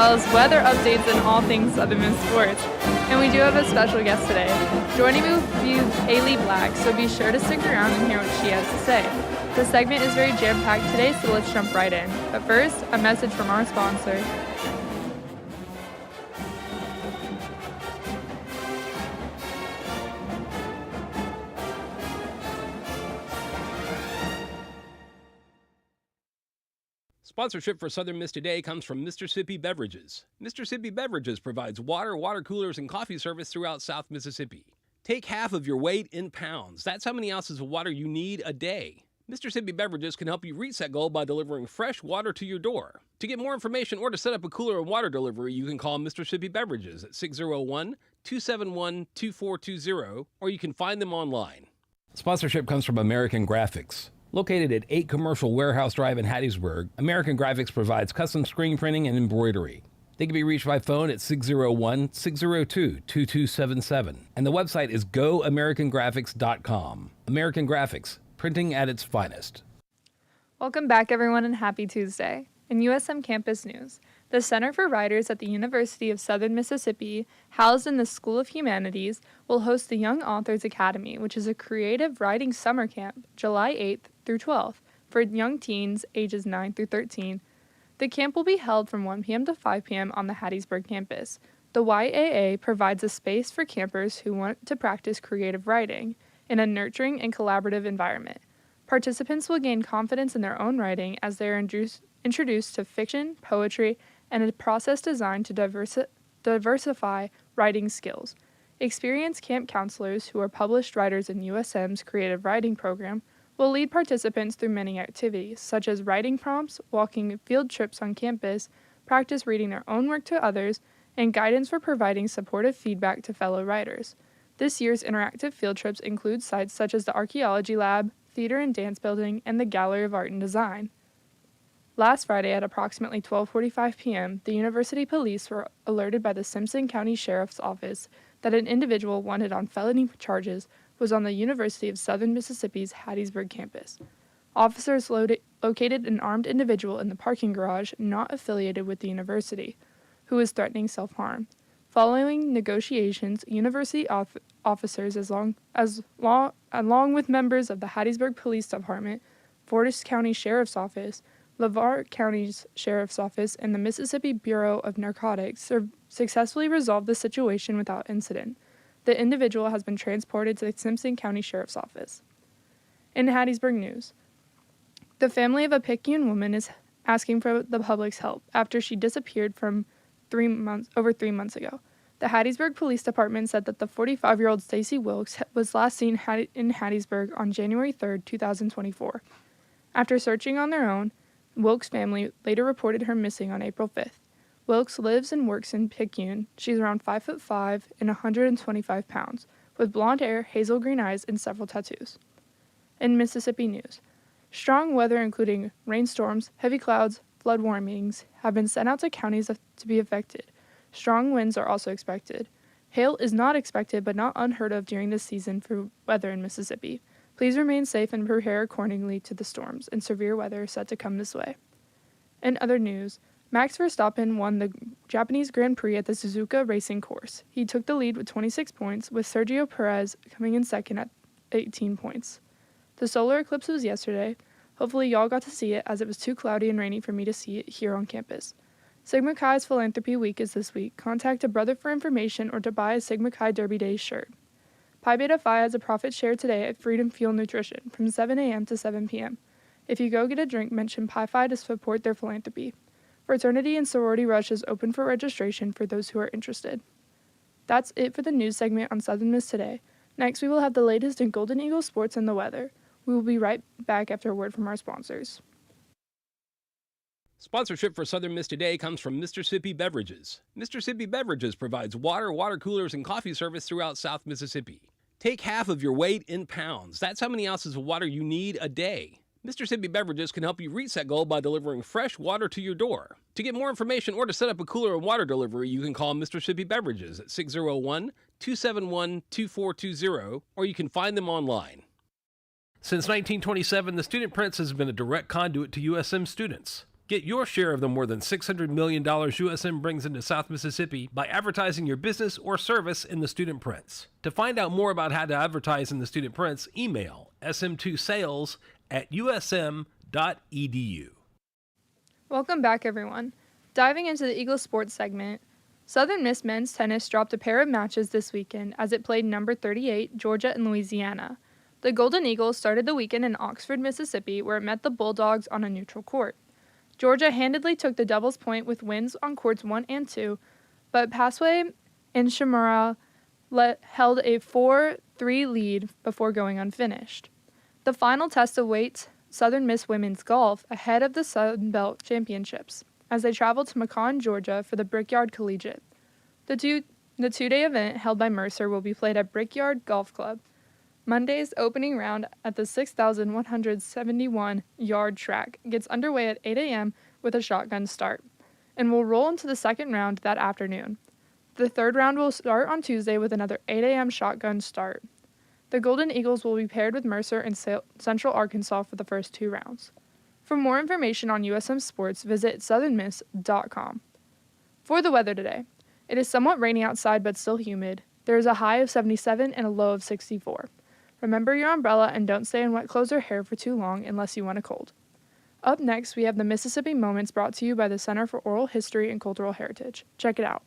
well as weather updates and all things Southern Miss sports. And we do have a special guest today. Joining me will be Haley Black, so be sure to stick around and hear what she has to say. The segment is very jam-packed today, so let's jump right in. But first, a message from our sponsor. Sponsorship for Southern Miss Today comes from Mississippi Beverages. Mississippi Beverages provides water, water coolers, and coffee service throughout South Mississippi. Take half of your weight in pounds. That's how many ounces of water you need a day. Mississippi Beverages can help you reach that goal by delivering fresh water to your door. To get more information or to set up a cooler and water delivery, you can call Mississippi Beverages at 601-271-2420, or you can find them online. Sponsorship comes from American Graphics. Located at 8 Commercial Warehouse Drive in Hattiesburg, American Graphics provides custom screen printing and embroidery. They can be reached by phone at 601-602-2277, and the website is goamericangraphics.com. American Graphics, printing at its finest. Welcome back, everyone, and happy Tuesday. In USM campus news, the Center for Writers at the University of Southern Mississippi, housed in the School of Humanities, will host the Young Authors Academy, which is a creative writing summer camp, July 8th through 12th, for young teens ages 9 through 13. The camp will be held from 1 p.m. to 5 p.m. on the Hattiesburg campus. The YAA provides a space for campers who want to practice creative writing in a nurturing and collaborative environment. Participants will gain confidence in their own writing as they are introduced to fiction, poetry, and a process designed to diversify writing skills. Experienced camp counselors who are published writers in USM's creative writing program will lead participants through many activities, such as writing prompts, walking field trips on campus, practice reading their own work to others, and guidance for providing supportive feedback to fellow writers. This year's interactive field trips include sites such as the Archaeology Lab, Theater and Dance Building, and the Gallery of Art and Design. Last Friday at approximately 12:45 p.m., the university police were alerted by the Simpson County Sheriff's Office that an individual wanted on felony charges was on the University of Southern Mississippi's Hattiesburg campus. Officers located an armed individual in the parking garage not affiliated with the university, who was threatening self-harm. Following negotiations, university officers, along with members of the Hattiesburg Police Department, Fordyce County Sheriff's Office, LeVar County's Sheriff's Office, and the Mississippi Bureau of Narcotics successfully resolved the situation without incident. The individual has been transported to the Simpson County Sheriff's Office. In Hattiesburg news, the family of a Picayune woman is asking for the public's help after she disappeared from over 3 months ago. The Hattiesburg Police Department said that the 45-year-old Stacy Wilkes was last seen in Hattiesburg on January 3, 2024. After searching on their own, Wilkes' family later reported her missing on April 5th. Wilkes lives and works in Picayune. She's around 5'5" and 125 pounds, with blonde hair, hazel green eyes, and several tattoos. In Mississippi news, strong weather including rainstorms, heavy clouds, flood warnings have been sent out to counties to be affected. Strong winds are also expected. Hail is not expected but not unheard of during this season for weather in Mississippi. Please remain safe and prepare accordingly to the storms and severe weather set to come this way. In other news, Max Verstappen won the Japanese Grand Prix at the Suzuka Racing Course. He took the lead with 26 points, with Sergio Perez coming in second at 18 points. The solar eclipse was yesterday. Hopefully y'all got to see it, as it was too cloudy and rainy for me to see it here on campus. Sigma Chi's Philanthropy Week is this week. Contact a brother for information or to buy a Sigma Chi Derby Days shirt. Pi Beta Phi has a profit share today at Freedom Fuel Nutrition from 7 a.m. to 7 p.m. If you go get a drink, mention Pi Phi to support their philanthropy. Fraternity and Sorority Rush is open for registration for those who are interested. That's it for the news segment on Southern Miss Today. Next, we will have the latest in Golden Eagle sports and the weather. We will be right back after a word from our sponsors. Sponsorship for Southern Miss Today comes from Mississippi Beverages. Mississippi Beverages provides water, water coolers, and coffee service throughout South Mississippi. Take half of your weight in pounds. That's how many ounces of water you need a day. Mississippi Beverages can help you reach that goal by delivering fresh water to your door. To get more information or to set up a cooler and water delivery, you can call Mississippi Beverages at 601-271-2420, or you can find them online. Since 1927, the Student Prince has been a direct conduit to USM students. Get your share of the more than $600 million USM brings into South Mississippi by advertising your business or service in the student prints. To find out more about how to advertise in the student prints, email sm2sales@usm.edu. Welcome back, everyone. Diving into the Eagles sports segment, Southern Miss men's tennis dropped a pair of matches this weekend as it played number 38, Georgia and Louisiana. The Golden Eagles started the weekend in Oxford, Mississippi, where it met the Bulldogs on a neutral court. Georgia handedly took the doubles point with wins on courts 1 and 2, but Passway and Shimura held a 4-3 lead before going unfinished. The final test awaits Southern Miss women's golf ahead of the Sun Belt Championships as they travel to Macon, Georgia for the Brickyard Collegiate. The two-day event held by Mercer will be played at Brickyard Golf Club. Monday's opening round at the 6,171-yard track gets underway at 8 a.m. with a shotgun start, and will roll into the second round that afternoon. The third round will start on Tuesday with another 8 a.m. shotgun start. The Golden Eagles will be paired with Mercer in Central Arkansas for the first 2 rounds. For more information on USM sports, visit southernmiss.com. For the weather today, it is somewhat rainy outside but still humid. There is a high of 77 and a low of 64. Remember your umbrella and don't stay in wet clothes or hair for too long unless you want a cold. Up next, we have the Mississippi Moments brought to you by the Center for Oral History and Cultural Heritage. Check it out.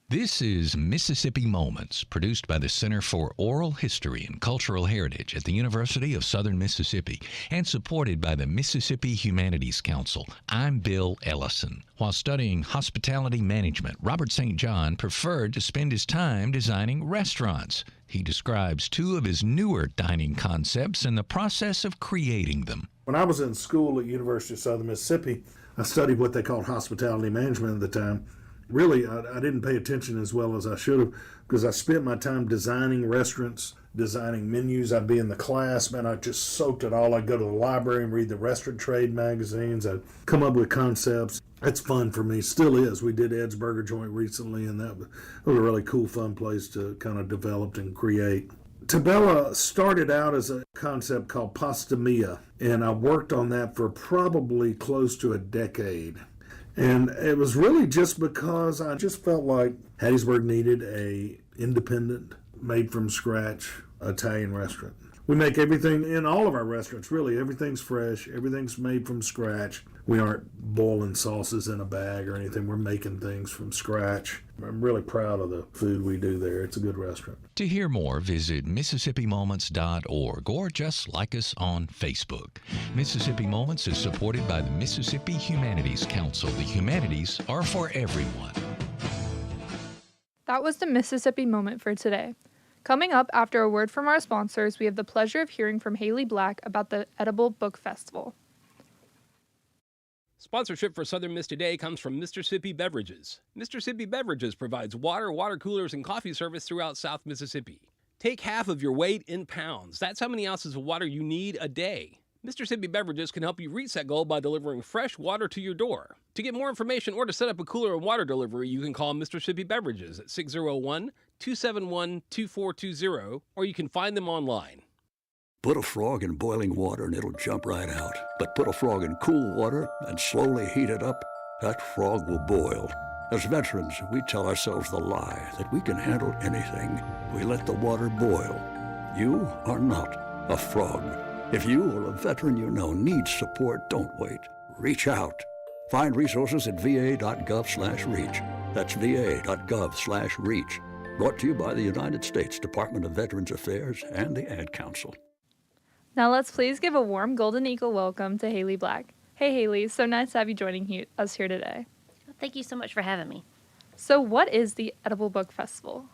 This is Mississippi Moments, produced by the Center for Oral History and Cultural Heritage at the University of Southern Mississippi and supported by the Mississippi Humanities Council. I'm Bill Ellison. While studying hospitality management, Robert St. John preferred to spend his time designing restaurants. He describes 2 of his newer dining concepts and the process of creating them. When I was in school at University of Southern Mississippi, I studied what they called hospitality management at the time. Really, I didn't pay attention as well as I should have because I spent my time designing restaurants, designing menus. I'd be in the class, man, I just soaked it all. I'd go to the library and read the restaurant trade magazines. I'd come up with concepts. It's fun for me, still is. We did Ed's Burger Joint recently, and that was a really cool, fun place to kind of develop and create. Tabella started out as a concept called Pasta Mia, and I worked on that for probably close to a decade. And it was really just because I just felt like Hattiesburg needed a independent, made from scratch Italian restaurant. We make everything in all of our restaurants, really. Everything's fresh, everything's made from scratch. We aren't boiling sauces in a bag or anything. We're making things from scratch. I'm really proud of the food we do there. It's a good restaurant. To hear more, visit MississippiMoments.org or just like us on Facebook. Mississippi Moments is supported by the Mississippi Humanities Council. The humanities are for everyone. That was the Mississippi Moment for today. Coming up after a word from our sponsors, we have the pleasure of hearing from Haley Black about the Edible Book Festival. Sponsorship for Southern Miss Today comes from Mississippi Beverages. Mississippi Beverages provides water, water coolers, and coffee service throughout South Mississippi. Take half of your weight in pounds. That's how many ounces of water you need a day. Mississippi Beverages can help you reach that goal by delivering fresh water to your door. To get more information or to set up a cooler and water delivery, you can call Mississippi Beverages at 601-271-2420, or you can find them online. Put a frog in boiling water and it'll jump right out. But put a frog in cool water and slowly heat it up, that frog will boil. As veterans, we tell ourselves the lie that we can handle anything. We let the water boil. You are not a frog. If you or a veteran you know needs support, don't wait. Reach out. Find resources at va.gov/reach. That's va.gov/reach. Brought to you by the United States Department of Veterans Affairs and the Ad Council. Now let's please give a warm Golden Eagle welcome to Haley Black. Hey Haley, so nice to have you joining us here today. Thank you so much for having me. So what is the Edible Book Festival?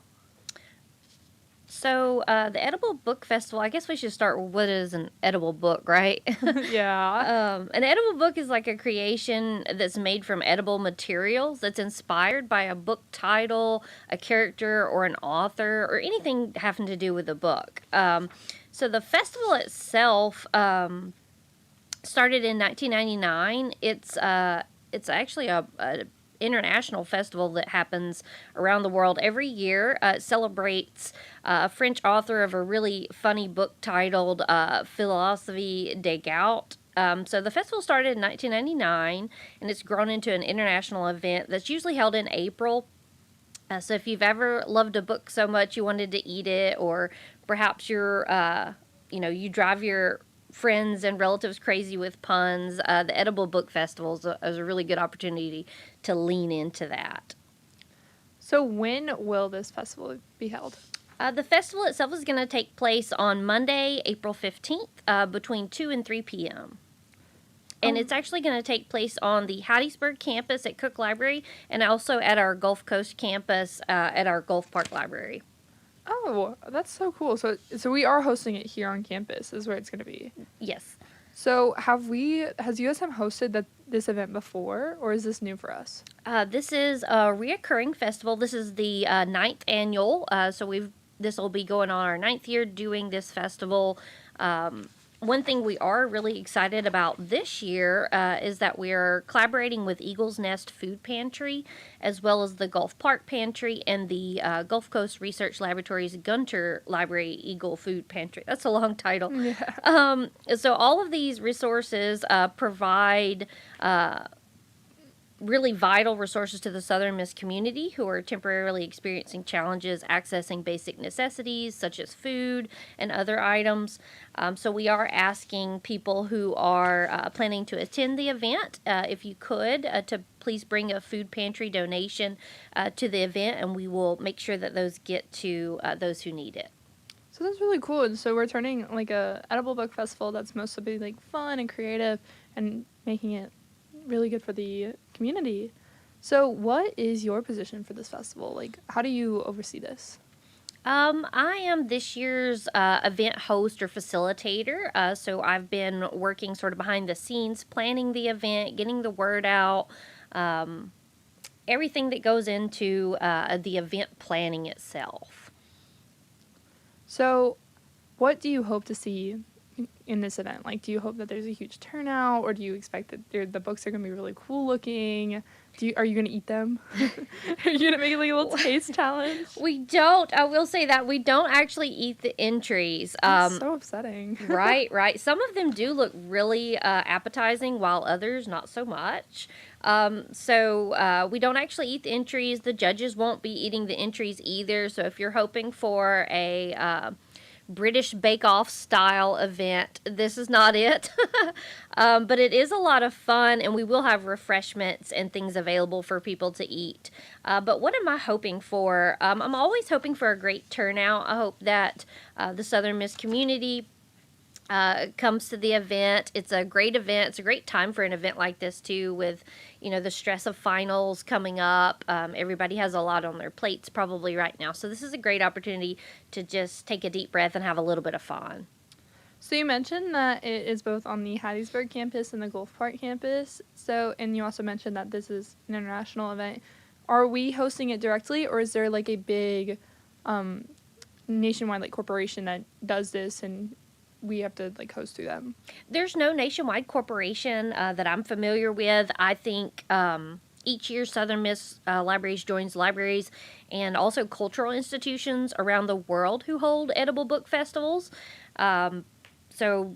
So the Edible Book Festival, I guess we should start with what is an edible book, right? Yeah. An edible book is like a creation that's made from edible materials that's inspired by a book title, a character, or an author, or anything having to do with a book. So the festival itself started in 1999. It's actually a international festival that happens around the world every year. It celebrates a French author of a really funny book titled Philosophie des Goûts. So the festival started in 1999, and it's grown into an international event that's usually held in April. So if you've ever loved a book so much you wanted to eat it, or perhaps you drive your friends and relatives crazy with puns, the Edible Book Festival is a really good opportunity to lean into that. So when will this festival be held? The festival itself is going to take place on Monday, April 15th, between 2 and 3 p.m. And it's actually going to take place on the Hattiesburg campus at Cook Library, and also at our Gulf Coast campus at our Gulf Park Library. Oh, that's so cool. So we are hosting it here on campus is where it's going to be. Yes. So has USM hosted this event before, or is this new for us? This is a reoccurring festival. This is the 9th annual. This will be going on our 9th year doing this festival. One thing we are really excited about this year is that we are collaborating with Eagle's Nest Food Pantry, as well as the Gulf Park Pantry and the Gulf Coast Research Laboratories Gunter Library Eagle Food Pantry. That's a long title. Yeah. So all of these resources provide really vital resources to the Southern Miss community who are temporarily experiencing challenges accessing basic necessities such as food and other items. So we are asking people who are planning to attend the event, if you could, to please bring a food pantry donation to the event, and we will make sure that those get to those who need it. So that's really cool. And so we're turning like a edible book festival that's mostly like fun and creative and making it really good for the community. So what is your position for this festival? Like, how do you oversee this? I am this year's event host or facilitator. So I've been working sort of behind the scenes, planning the event, getting the word out, everything that goes into the event planning itself. So what do you hope to see in this event? Like, do you hope that there's a huge turnout, or do you expect that the books are going to be really cool looking? Are you going to eat them? Are you going to make like a little taste challenge? We don't. I will say that we don't actually eat the entries. That's so upsetting. Right. Some of them do look really appetizing, while others not so much. So we don't actually eat the entries. The judges won't be eating the entries either. So if you're hoping for a British Bake Off style event, this is not it. But it is a lot of fun, and we will have refreshments and things available for people to eat. But what am I hoping for? I'm always hoping for a great turnout. I hope that the Southern Miss community comes to the event. It's a great event. It's a great time for an event like this too, with the stress of finals coming up. Everybody has a lot on their plates probably right now, so this is a great opportunity to just take a deep breath and have a little bit of fun. So you mentioned that it is both on the Hattiesburg campus and the Gulf Park campus. And you also mentioned that this is an international event. Are we hosting it directly, or is there like a big nationwide like corporation that does this and we have to like host through them? There's no nationwide corporation that I'm familiar with. I think each year Southern Miss Libraries joins libraries and also cultural institutions around the world who hold edible book festivals. So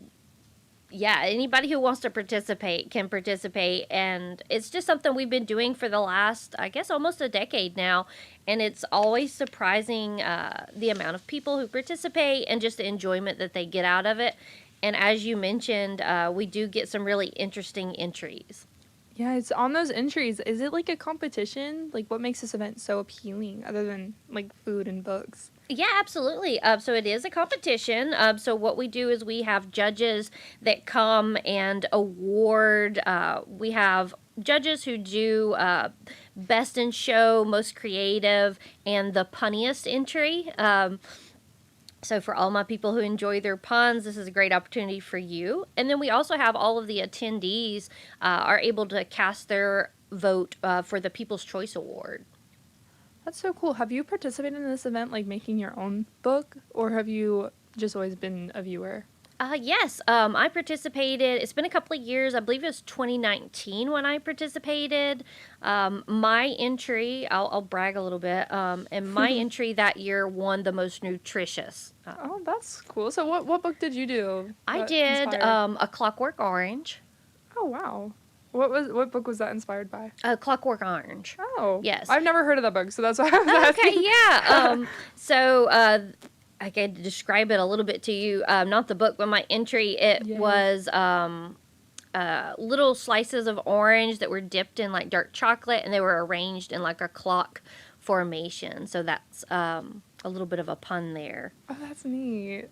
yeah, anybody who wants to participate can participate, and it's just something we've been doing for the last, I guess, almost a decade now, and it's always surprising the amount of people who participate and just the enjoyment that they get out of it. And as you mentioned, we do get some really interesting entries. Yeah, it's on those entries. Is it like a competition? Like, what makes this event so appealing other than like food and books? Yeah, absolutely. So it is a competition. So what we do is we have judges that come and award. We have judges who do best in show, most creative, and the punniest entry. So for all my people who enjoy their puns, this is a great opportunity for you. And then we also have all of the attendees are able to cast their vote for the People's Choice Award. That's so cool. Have you participated in this event, like making your own book, or have you just always been a viewer? Yes, I participated. It's been a couple of years. I believe it was 2019 when I participated. My entry, I'll brag a little bit, and my entry that year won the most nutritious. Oh, that's cool. So what book did you do? I that did inspired- A Clockwork Orange. Oh, wow. What book was that inspired by? A Clockwork Orange. Oh. Yes. I've never heard of that book, so that's why I was Okay, asking. yeah. So I can describe it a little bit to you. Not the book, but my entry. It Yeah. was little slices of orange that were dipped in like dark chocolate, and they were arranged in like a clock formation. So that's a little bit of a pun there. Oh, that's neat.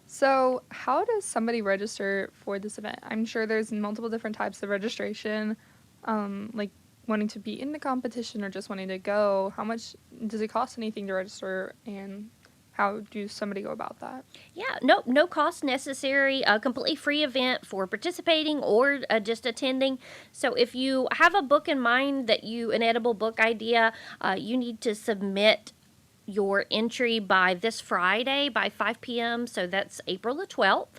So, how does somebody register for this event? I'm sure there's multiple different types of registration, like wanting to be in the competition or just wanting to go. How much does it cost anything to register, and how do somebody go about that? Yeah, no cost necessary. A completely free event for participating or just attending. So if you have a book in mind an edible book idea, you need to submit your entry by this Friday by 5 p.m. So that's April the 12th.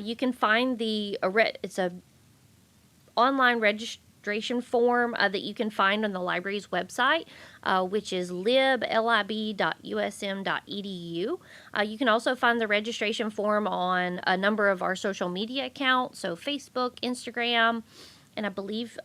You can find it's a online registration form that you can find on the library's website, which is lib.usm.edu. You can also find the registration form on a number of our social media accounts, so Facebook, Instagram, and I believe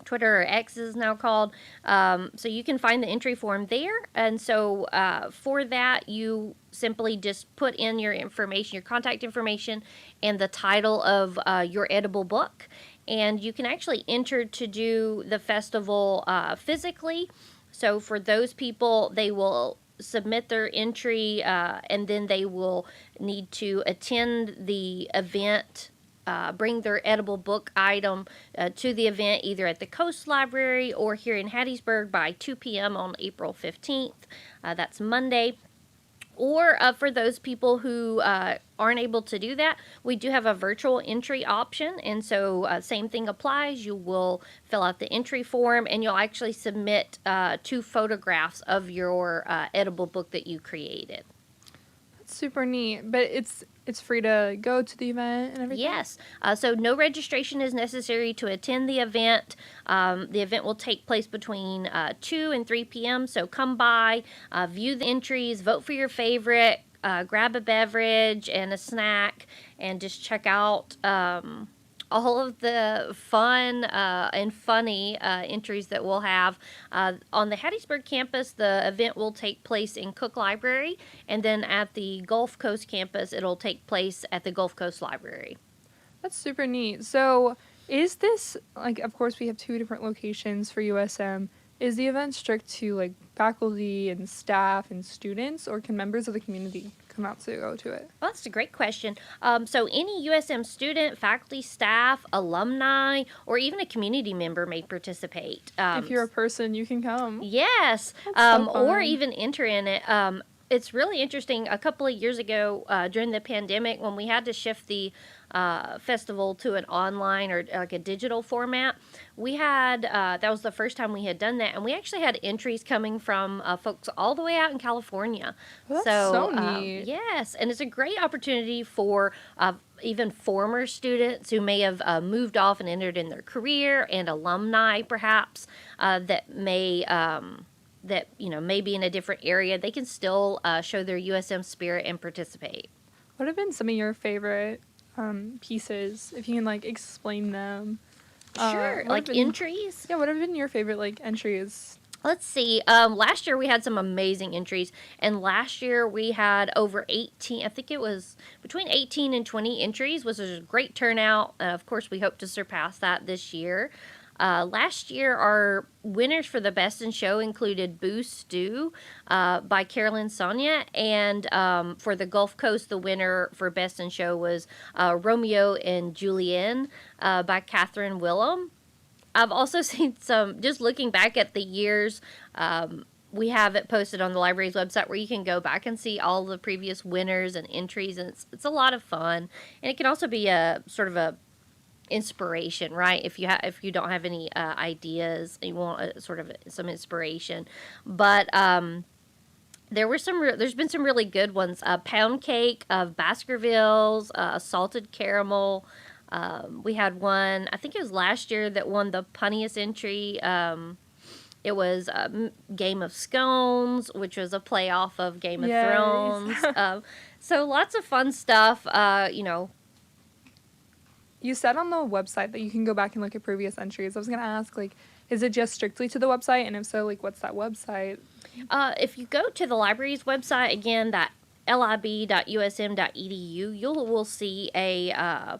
Twitter, or X is now called. So you can find the entry form there. And so for that, you simply just put in your information, your contact information, and the title of your edible book. And you can actually enter to do the festival physically. So for those people, they will submit their entry, and then they will need to attend the event, bring their edible book item to the event either at the Coast Library or here in Hattiesburg by 2 p.m. on April 15th. That's Monday. Or for those people who aren't able to do that, we do have a virtual entry option. And so same thing applies. You will fill out the entry form and you'll actually submit 2 photographs of your edible book that you created. That's super neat. But it's free to go to the event and everything? Yes. So no registration is necessary to attend the event. The event will take place between 2 and 3 p.m. So come by, view the entries, vote for your favorite, grab a beverage and a snack, and just check out all of the fun and funny entries that we'll have. On the Hattiesburg campus, the event will take place in Cook Library, and then at the Gulf Coast campus, it'll take place at the Gulf Coast Library. That's super neat. So is this, like, of course we have 2 different locations for USM. Is the event strict to, like, faculty and staff and students, or can members of the community come out to go to it? Well, that's a great question. So any USM student, faculty, staff, alumni, or even a community member may participate. If you're a person, you can come. Yes, That's so or fun. even enter in it. It's really interesting. A couple of years ago, during the pandemic, when we had to shift the festival to an online or like a digital format, we had that was the first time we had done that, and we actually had entries coming from folks all the way out in California. Well, that's so neat. Yes, and it's a great opportunity for even former students who may have moved off and entered in their career, and alumni perhaps that may may be in a different area. They can still show their USM spirit and participate. What have been some of your favorite pieces, if you can, like, explain them? Sure, what like have been- entries. Yeah, what have been your favorite, like, entries? Let's see. Last year we had some amazing entries, and last year we had over 18. I think it was between 18 and 20 entries, which was a great turnout. Of course, we hope to surpass that this year. Last year, our winners for the Best in Show included Boo Stew by Carolyn Sonia, and for the Gulf Coast, the winner for Best in Show was Romeo and Julienne by Catherine Willem. I've also seen some, just looking back at the years, we have it posted on the library's website where you can go back and see all the previous winners and entries, and it's a lot of fun. And it can also be a sort of a inspiration, right? If you don't have any ideas, you want sort of some inspiration. But There's been some really good ones. Pound cake of Baskervilles, salted caramel. We had one, I think it was last year, that won the punniest entry. It was Game of Scones, which was a play off of Game of Yes. Thrones. So lots of fun stuff. You said on the website that you can go back and look at previous entries. I was going to ask, like, is it just strictly to the website? And if so, like, what's that website? If you go to the library's website, again, that lib.usm.edu, you will see a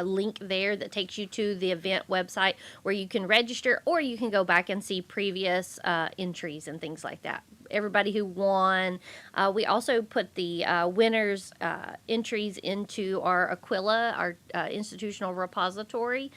link there that takes you to the event website where you can register, or you can go back and see previous entries and things like that. Everybody who won. We also put the winners' entries into our Aquila, our institutional repository,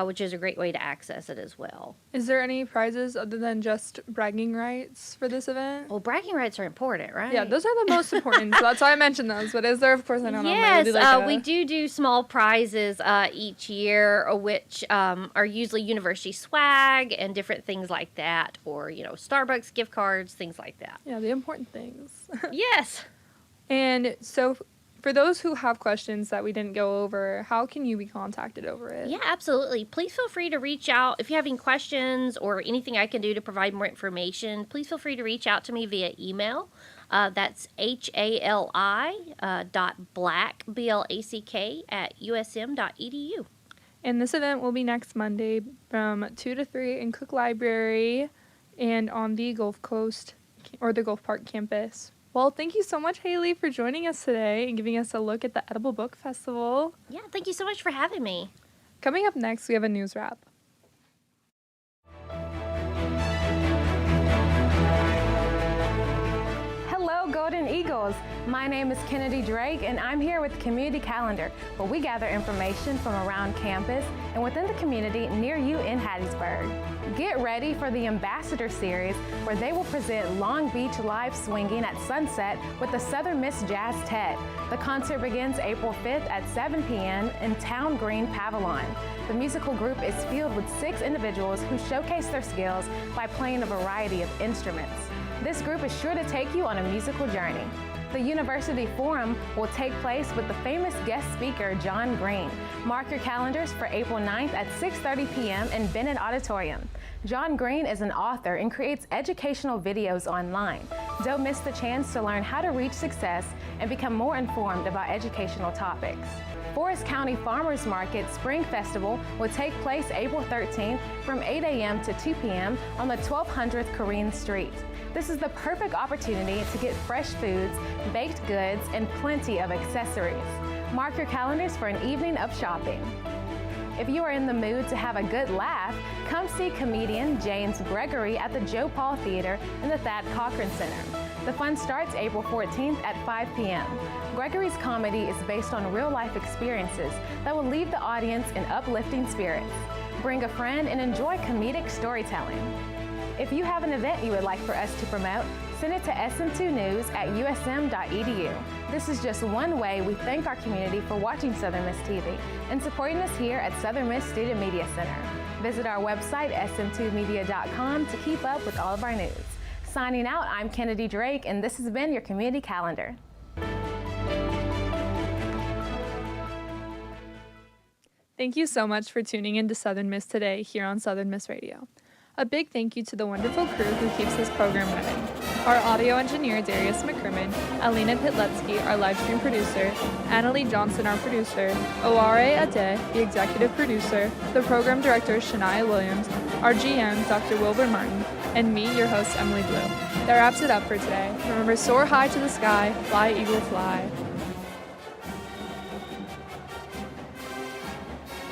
which is a great way to access it as well. Is there any prizes other than just bragging rights for this event? Well, bragging rights are important, right? Yeah, those are the most important, so that's why I mentioned those. But is there, of course, I don't know. Yes, maybe like we do small prizes each year, which are usually university swag and different things like that, or, Starbucks gift cards, things like that. Yeah, the important things. Yes. And so for those who have questions that we didn't go over, how can you be contacted over it? Yeah, absolutely. Please feel free to reach out. If you have any questions or anything I can do to provide more information, please feel free to reach out to me via email. That's HALI.black, BLACK, @usm.edu. And this event will be next Monday from 2 to 3 in Cook Library and on the Gulf Coast or the Gulf Park campus. Well, thank you so much, Haley, for joining us today and giving us a look at the Edible Book Festival. Yeah, thank you so much for having me. Coming up next, we have a news wrap. Hello, Golden Eagles. My name is Kennedy Drake, and I'm here with Community Calendar, where we gather information from around campus and within the community near you in Hattiesburg. Get ready for the Ambassador Series, where they will present Long Beach live swinging at sunset with the Southern Miss Jazz Tet. The concert begins April 5th at 7 p.m. in Town Green Pavilion. The musical group is filled with 6 individuals who showcase their skills by playing a variety of instruments. This group is sure to take you on a musical journey. The University Forum will take place with the famous guest speaker, John Green. Mark your calendars for April 9th at 6:30 p.m. in Bennett Auditorium. John Green is an author and creates educational videos online. Don't miss the chance to learn how to reach success and become more informed about educational topics. Forest County Farmers Market Spring Festival will take place April 13th from 8 a.m. to 2 p.m. on the 1200th Corrine Street. This is the perfect opportunity to get fresh foods, baked goods, and plenty of accessories. Mark your calendars for an evening of shopping. If you are in the mood to have a good laugh, come see comedian James Gregory at the Joe Paul Theater in the Thad Cochran Center. The fun starts April 14th at 5 p.m. Gregory's comedy is based on real-life experiences that will leave the audience in uplifting spirits. Bring a friend and enjoy comedic storytelling. If you have an event you would like for us to promote, send it to sm2news@usm.edu. This is just one way we thank our community for watching Southern Miss TV and supporting us here at Southern Miss Student Media Center. Visit our website, sm2media.com, to keep up with all of our news. Signing out, I'm Kennedy Drake, and this has been your Community Calendar. Thank you so much for tuning in to Southern Miss Today here on Southern Miss Radio. A big thank you to the wonderful crew who keeps this program running. Our audio engineer, Darius McCrimmon, Alina Pitletsky, our live stream producer, Annalie Johnson, our producer, Oware Ade, the executive producer, the program director, Shania Williams, our GM, Dr. Wilbur Martin, and me, your host, Emily Blue. That wraps it up for today. Remember, soar high to the sky, fly, eagle, fly.